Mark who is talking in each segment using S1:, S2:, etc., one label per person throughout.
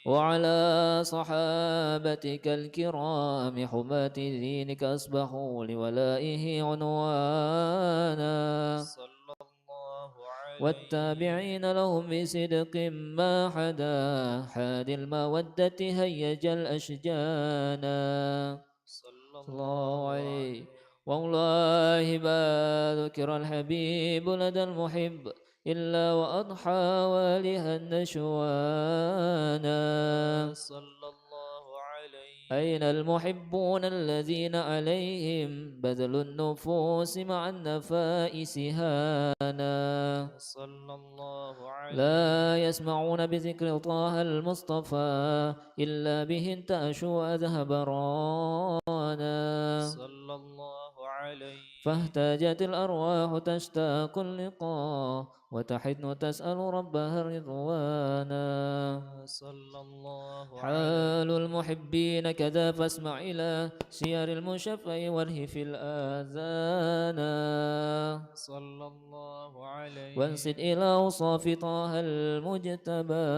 S1: وعلى صحابتك الكرام حماة دينك أصبحوا لولائه عنوانا والتابعين لهم بصدق ما حدا حاد المودة هيج الأشجانا صلى الله عليه. والله ما ذكر الحبيب لدى المحب إلا وأضحى والها النشوانا صلى الله عليه. أين المحبون الذين عليهم بذل النفوس مع النفائس هانا صلى الله عليه. لا يسمعون بذكر طه المصطفى إلا به انتأشوا أذهب رانا صلى الله عليه. فاهتاجت الأرواح تشتاق اللقاء وتحن تسأل ربها الرضوانا صلى الله عليه. حال المحبين كذا فاسمع إلى سير المشفع وارهف الآذان صلى الله عليه. وانصت إلى أوصاف طه المجتبى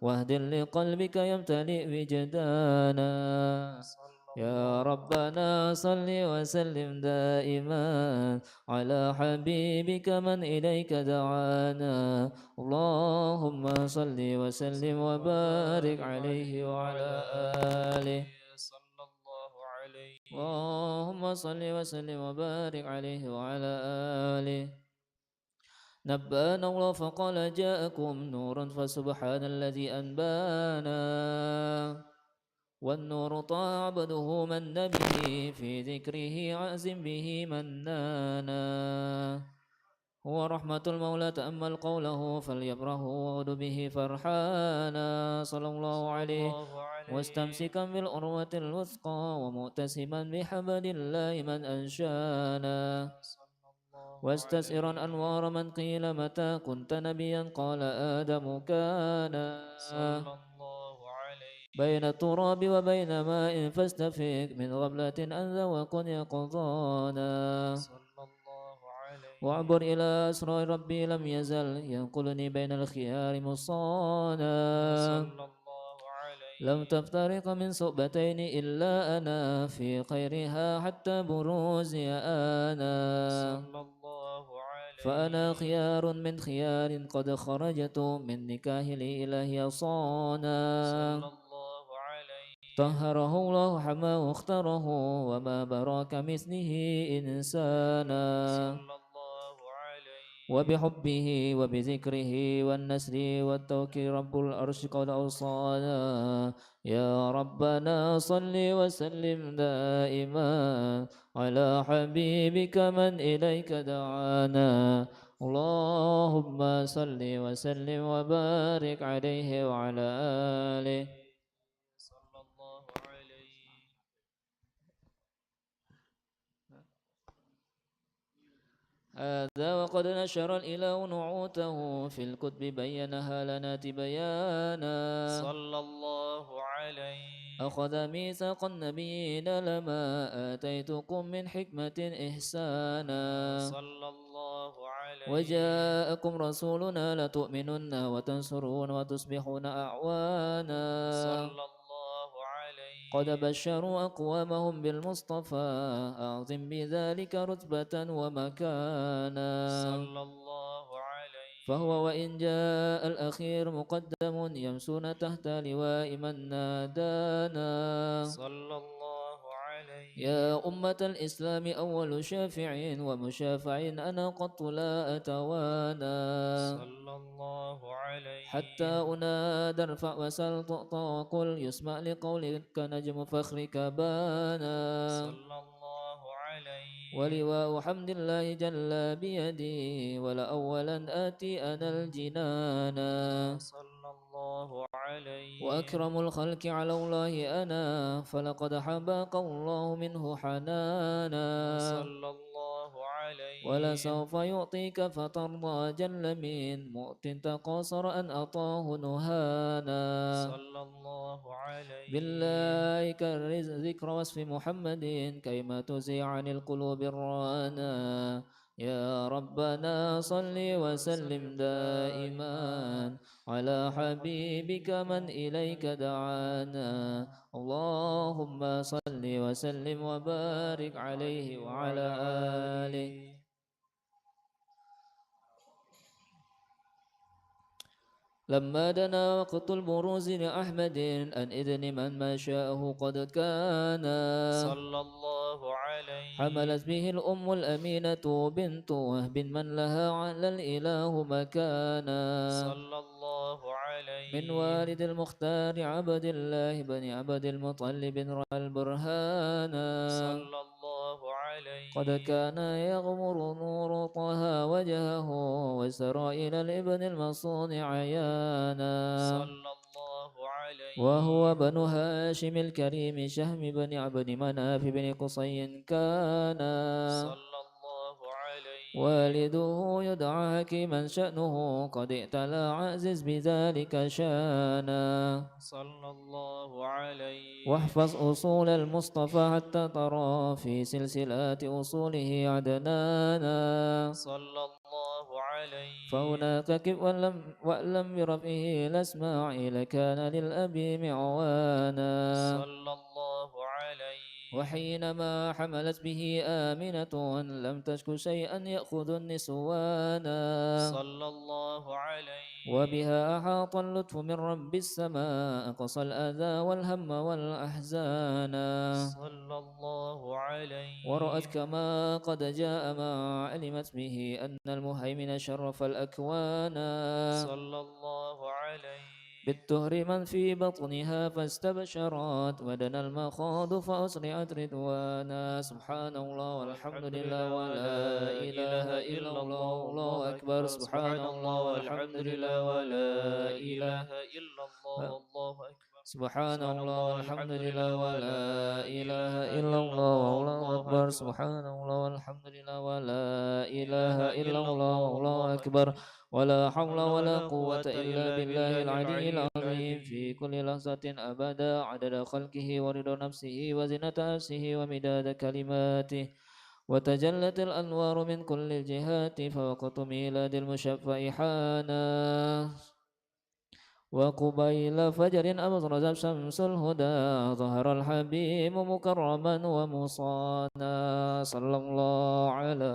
S1: واهد لقلبك يمتلئ وجدانا يا ربنا صل وسلم دائما على حبيبك من إليك دعانا اللهم صل وسلم وبارك عليه وعلى آله صلى الله عليه. اللهم صل وسلم وبارك عليه وعلى آله. نبأنا الله فقال جاءكم نور فسبحان الذي أنبانا والنور طه عبده من به في ذكره عازم به منانا هو رحمة المولى تأمل قوله فليبره وعد به فرحانا صلى الله عليه. واستمسكا بالأروة الوثقى ومؤتسما بحبل الله من أنشانا واستسئرا أنوار من قيل متى كنت نبيا قال آدم كان بين التراب وبين ماء فاستفيق من غبلة أنذ وكن يقظانا واعبر إلى أسرار ربي لم يزل ينقلني بين الخيار مصانا لم تفترق من صحبتين إلا أنا في خيرها حتى بروزي أنا فأنا خيار من خيار قد خرجت من نكاه الإله صانا طهره الله حماه واختاره وما براك مثله إنسانا وبحبه وبذكره والنسر والتوكيل رب العرش قد أوصانا يا ربنا صل وسلم دائما على حبيبك من إليك دعانا اللهم صل وسلم وبارك عليه وعلى آله صلى الله عليه. هذا وقد نشر الإله نعوته في الكتب بينها لنا تبيانا صلى الله عليه. أخذ ميثاق النبيين لما آتيتكم من حكمة إحسانا صلى الله عليه. وجاءكم رسولنا لتؤمنن وتنصرون وتصبحون أعوانا صلى الله عليه. قد بشروا أقوامهم بالمصطفى أعظم بذلك رتبة ومكانا صلى الله عليه. فهو وإن جاء الأخير مقدم يمسون تحت لواء من نادانا صلى الله عليه. يا أمة الإسلام أول شافع ومشافع أنا قط لا أتوانى صلى الله عليه. حتى أنادى ارفع وسل تعطى وقل يسمع لقولك نجم فخرك بانا صلى الله عليه. ولواء حمد الله جل بيدي ولأولا آتي أنا الجنانا صلى الله عليه. وأكرم الخلق على الله أنا فلقد حباك الله منه حنانا صلى الله عليه. ولسوف يعطيك فترضى جل من مؤت تقاصر أن أطاه نهانا صلى الله عليه. بالله كرز ذكر وصف محمد كيما تزيع عن القلوب الرانا يا ربنا صل وسلم دائما على حبيبك من إليك دعانا اللهم صل وسلم وبارك عليه وعلى آله. لما دنا وقت البروز لأحمد أن إذن من ما شاءه قد كان
S2: صلى الله عليه.
S1: حملت به الأم الأمينة بنت وهب من لها على الإله مكانا
S2: صلى الله عليه.
S1: من والد المختار عبد الله بن عبد المطلب رأى البرهانا
S2: صلى الله عليه.
S1: قد كان يغمر نور طه وجهه وسرى إلى الابن المصون عيانا
S2: صلى الله عليه.
S1: وهو بن هاشم الكريم شهم بن عبد مناف بن قصي كان
S2: صلى الله عليه.
S1: والده يدعى حكيما شأنه قد ائتلى عزز بذلك شانا
S2: صلى الله عليه.
S1: واحفظ أصول المصطفى حتى ترى في سلسلات أصوله عدنانا
S2: صلى الله عليه.
S1: فهناك كف وألم برفعه الأسماع كان للأبي معوانا
S2: صلى الله عليه.
S1: وحينما حملت به آمنة لم تشك شيئا يأخذ النسوانا
S2: صلى الله عليه.
S1: وبها أحاط اللطف من رب السماء أقصى الأذى والهم والأحزان
S2: صلى الله عليه.
S1: ورأت كما قد جاء ما علمت به أن المهيمن شرف الأكوان
S2: صلى الله عليه.
S1: بالطهر من في بطنها فاستبشرت ودنا المخاض فأسرعت رضوانا سبحان الله والحمد لله ولا إله إلا الله الله أكبر سبحان الله والحمد لله ولا إله
S2: إلا الله الله أكبر
S1: سبحان الله والحمد لله ولا إله إلا الله والله أكبر سبحان الله والحمد لله ولا إله إلا الله والله أكبر ولا حول ولا قوة إلا بالله العلي العظيم في كل لحظة أبدا عدد خلقه ورضا نفسه وزنة نفسه ومداد كلماته وتجلت الأنوار من كل الجهات فوقت ميلاد المشفع حانا وقبيل فجر أبرز شمس الهدى ظهر الحبيب مكرما ومصانا صلى الله على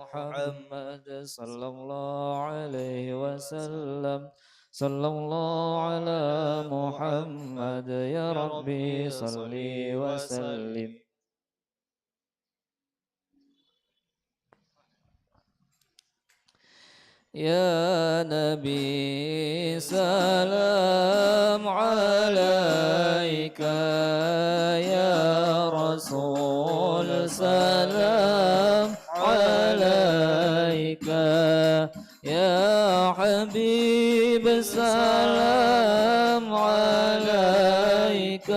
S1: محمد صلى الله عليه وسلم صلى الله على محمد يا ربي صل وسلم. يا نبي سلام عليك يا رسول سلام عليك يا حبيب سلام عليك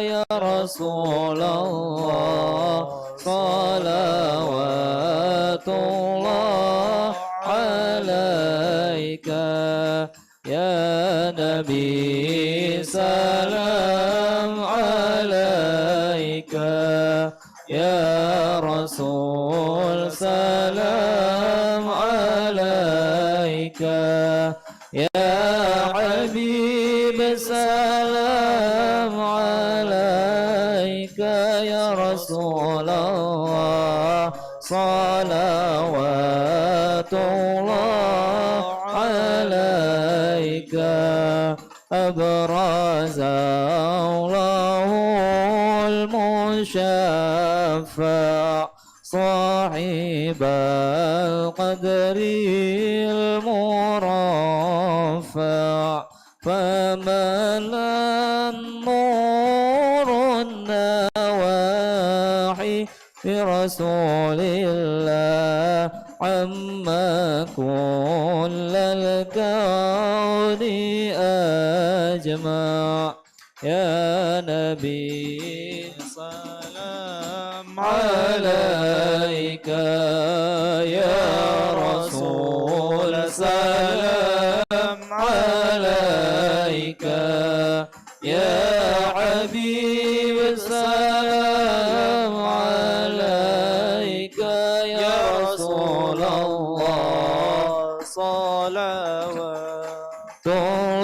S1: يا رسول الله صلوات الله عليك يا نبي سلام عليك يا رسول سلام عليك يا حبيب سلام عليك يا رسول الله صلوات الله عليك أبرز الله المشفع صاحب القدر المرفع فملا النور النواحي برسول الله عما كل الكون أجمع يا نبي
S2: سلام
S1: عليك يا رسول سلام عليك يا حبيب سلام عليك يا رسول الله
S2: صلوات
S1: الله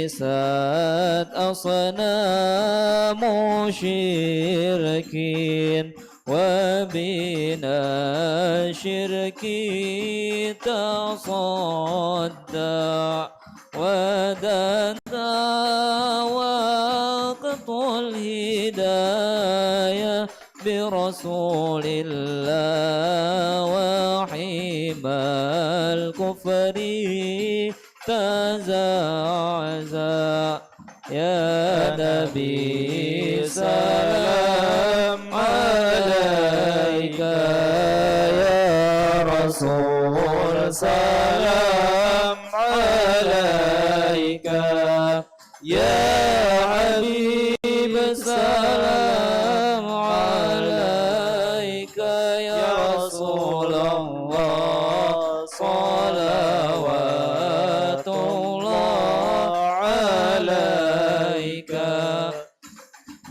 S1: ليست أصنام شركين وبنا شركي تصدع ودنا وقت الهداية برسول الله وحمى الكفر تزعزع يا نبي سلام عليك يا رسول سلام عليك يا حبيب سلام عليك يا رسول الله صلوات الله عليك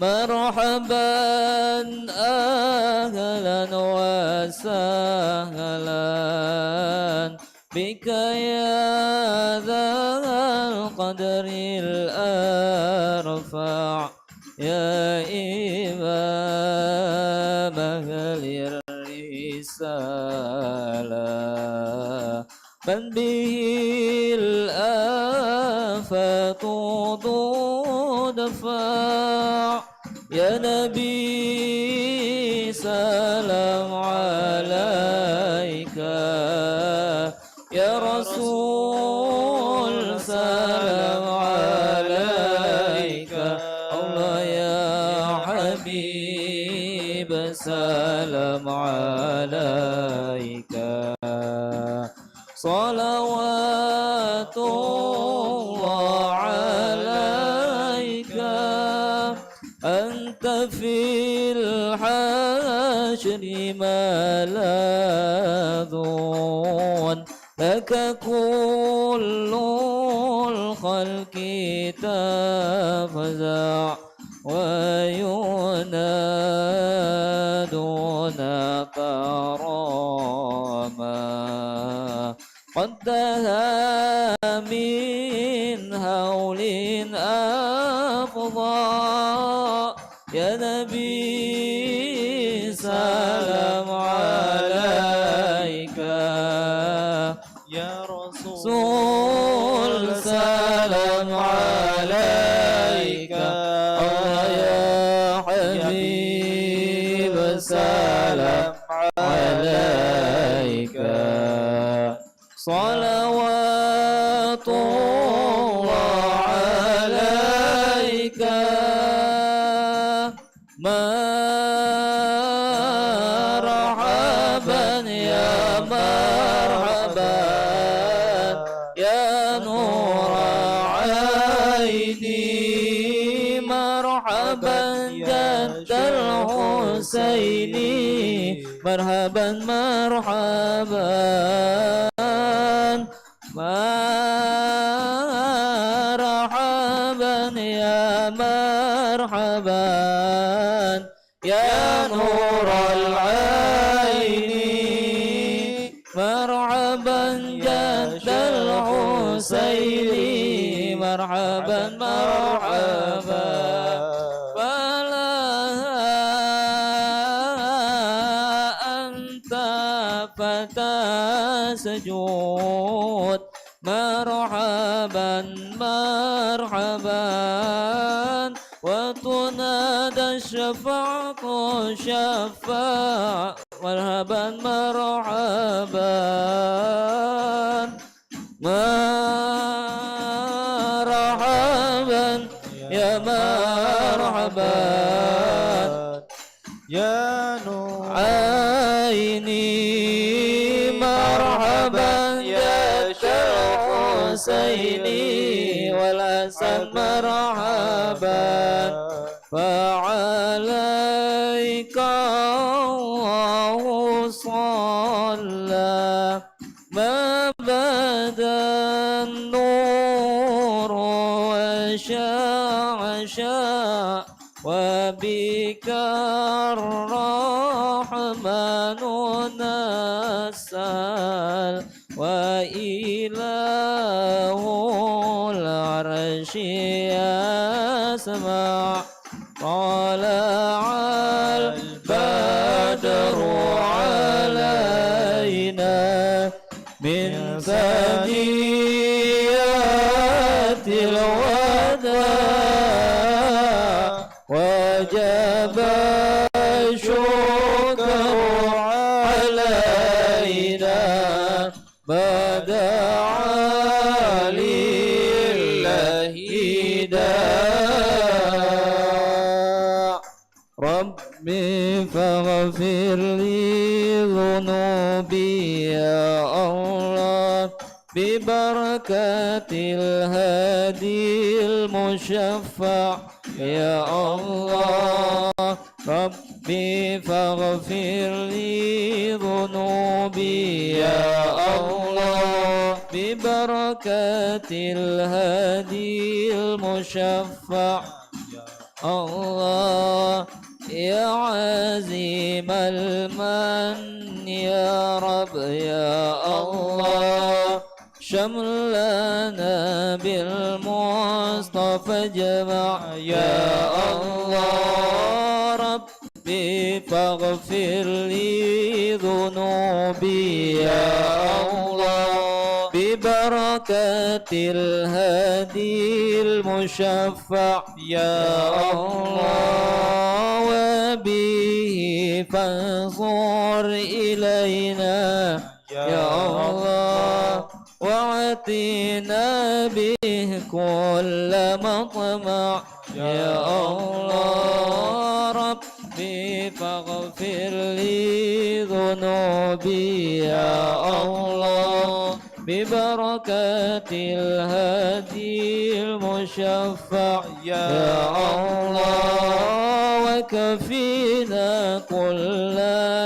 S1: مرحبا أهلا وسهلا بك يا ذا القدر الأرفع يا إمام أهل الرسالة من به الآفات تدفع يا نبي سلام عليك يا رسول سلام عليك الله يا حبيب سلام عليك صلوات الله عليك أنت في الحشر ملاذ لك كل الخلق تفزع وينادون كراما قد دها من هول أفضى يا نبي سلام عليك
S2: يا رسول
S1: سلام عليك الله يا حبيب سلام عليك صلوات الله عليك مرحبا يا مرحبا يا نور عيني مرحبا جد الحسيني مرحبا مرحبا مرحبا يا مرحبا يا نور العين مرحبا جد الحسين مرحبا مرحبا فلا أنت فتى سجود مرحبا مرحبا وتنادى الشفاعة شفاع مرحبا مرحبا مرحبا يا مرحبا
S2: يا نور
S1: عيني مرحبا يا حسيني والحسن مرحبا فعليك الله صلى ما بدا النور وشع وبك الرحمن نسأل وإله العالمين العرش يسمع طلع البدر علينا من ثنيات الوداع وجب الشكر علينا بدعا لله داع ربي فاغفر لي ذنوبي يا الله ببركة الهادي المشفع يا الله ربي فاغفر لي ذنوبي يا الله ببركة الهادي المشفع الله يا عزيم المن يا رب يا الله شملنا بالمصطفى جمع يا الله ربي فاغفر لي ذنوبي يا الله ببركة الهادي المشفع يا الله وبه فانظر إلينا يا الله واعطنا به كل مطمع يا الله ربي فاغفر لي ذنوبي يا الله ببركة الهادي المشفع يا الله وكفينا كل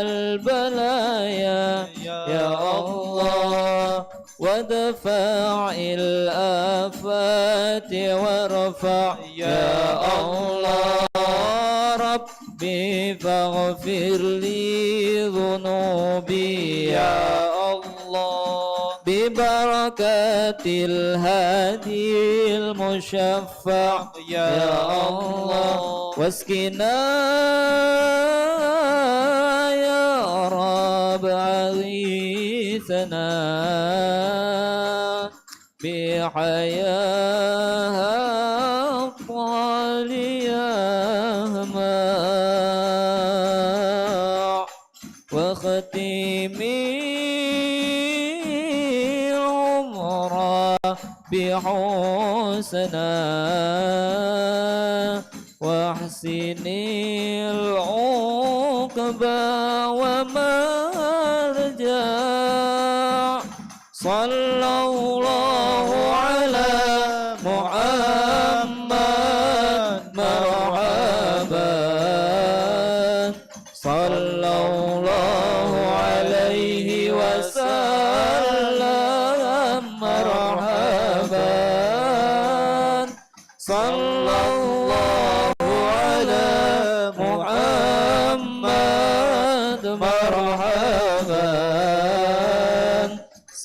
S1: البلايا يا الله ودفع الآفات وارفع يا الله ربي فاغفر لي ذنوبي يا الله ببركة الهادي المشفع يا الله واسقنا يا رب عغيثنا بحياة طاليهما واختمي عمره بحسنا واحسني العقبى ومرجع صلى الله على محمد مرحبا صلى الله عليه وسلم مرحبا صلى الله على محمد مرحبا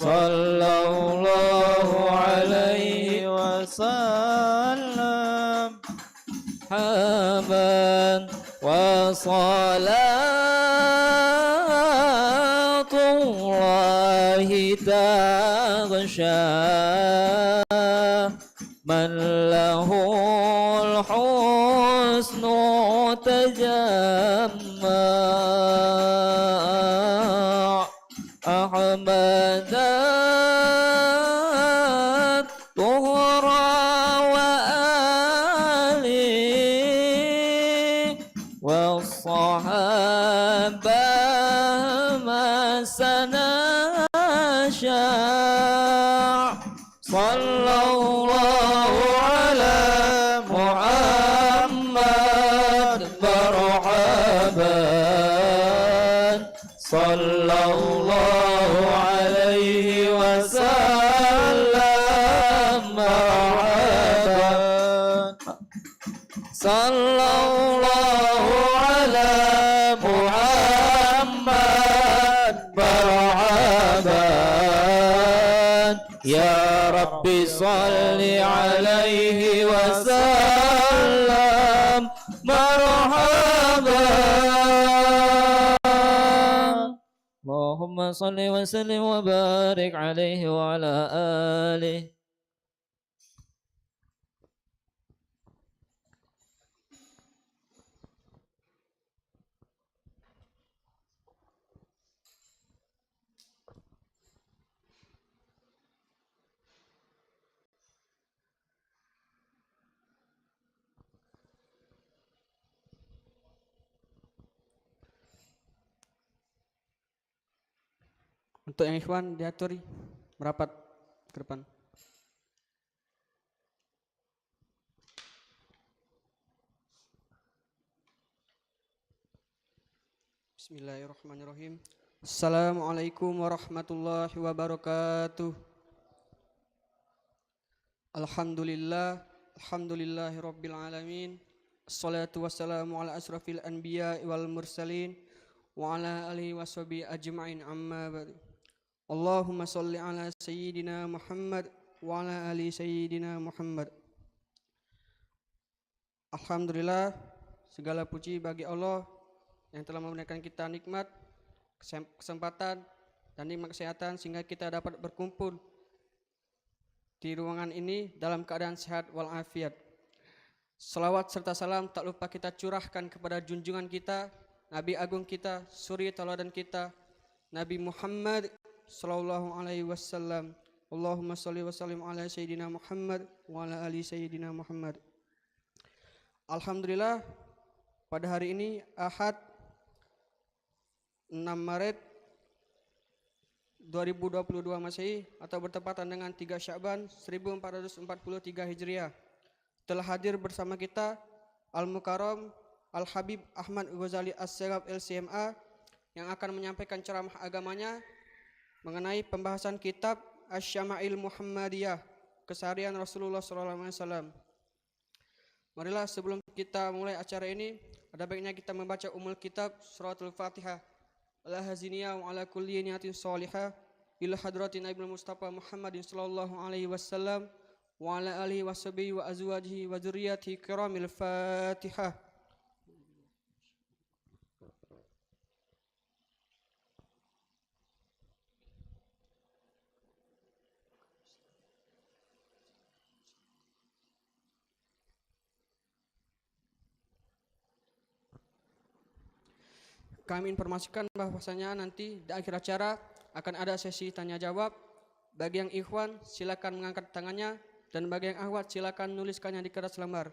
S1: صلى الله عليه وسلم مرحبا وصلاة الله تغشى من له الحسن تجمع أحمد طهر وآله والصحابة ما سنشاع صلى الله على محمد مرحبا صلى الله عليه وسلم مرحبا صلى الله على محمد مرحبا يا ربي صل عليه وسلم مرحبا. اللهم صل وسلم وبارك عليه وعلى آله.
S3: Untuk yang ikhwan diatur merapat ke depan. Bismillahirrahmanirrahim. Assalamualaikum warahmatullahi wabarakatuh. Alhamdulillahi rabbil alamin. Assalatu wassalamu ala asrafil anbiya wal mursalin wa ala alihi washabihi ajma'in, amma ba'du. Allahumma salli ala sayyidina Muhammad wa ala ali sayyidina Muhammad. Alhamdulillah, segala puji bagi Allah yang telah memberikan kita nikmat, kesempatan dan nikmat kesehatan sehingga kita dapat berkumpul di ruangan ini dalam keadaan sehat walafiat. Salawat serta salam tak lupa kita curahkan kepada junjungan kita, Nabi agung kita, suri tauladan kita, Nabi Muhammad sallallahu alaihi wasallam. Allahumma shalli wa sallim ala sayyidina Muhammad wa ala ali sayyidina Muhammad. Alhamdulillah, pada hari ini Ahad 6 Maret 2022 Masehi atau bertepatan dengan 3 Sya'ban 1443 Hijriah, telah hadir bersama kita Al-Mukarram Al-Habib Ahmad Ghazali As-Segaf LCMA yang akan menyampaikan ceramah agamanya mengenai pembahasan kitab Asy-Syama'il Muhammadiyah, keseharian Rasulullah SAW. Marilah sebelum kita mulai acara ini, ada baiknya kita membaca umul kitab suratul Fatihah. Ala haziniyah wa ala kulli niyatin salihah ila hadratin Nabi Mustafa Muhammadin sallallahu alaihi wasallam wa ala alihi washabihi wa azwajihi wa dzurriyyatihi kiramil Fatihah. Kami informasikan bahwasanya nanti di akhir acara akan ada sesi tanya jawab. Bagi yang ikhwan silakan mengangkat tangannya, dan bagi yang akhwat silakan nuliskannya di kertas lembar.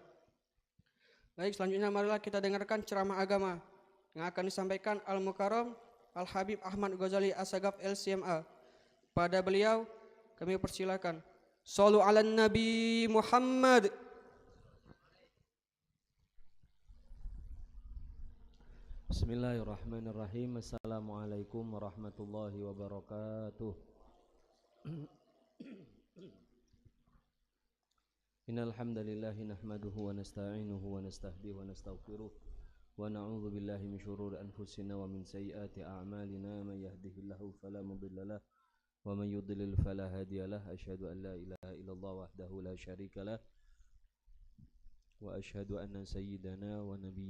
S3: Baik, selanjutnya marilah kita dengarkan ceramah agama yang akan disampaikan Al-Mukarram Al-Habib Ahmad Ghazali As-Segaf LCMA. Pada beliau kami persilakan. Shallu ala Nabi Muhammad.
S4: Bismillahirrahmanirrahim. Assalamualaikum warahmatullahi wabarakatuh. Innal hamdalillahi nahmaduhu wa nasta'inuhu wa nastahdihi wa nastaghfiruh wa na'udzu billahi min shururi anfusina wa min sayyiati a'malina. May yahdihillahu fala mudilla lahu wa may yudlil fala hadiyalah. Asyhadu an la ilaha illallah wahdahu la syarikalah wa asyhadu anna sayyidana wa nabiyyana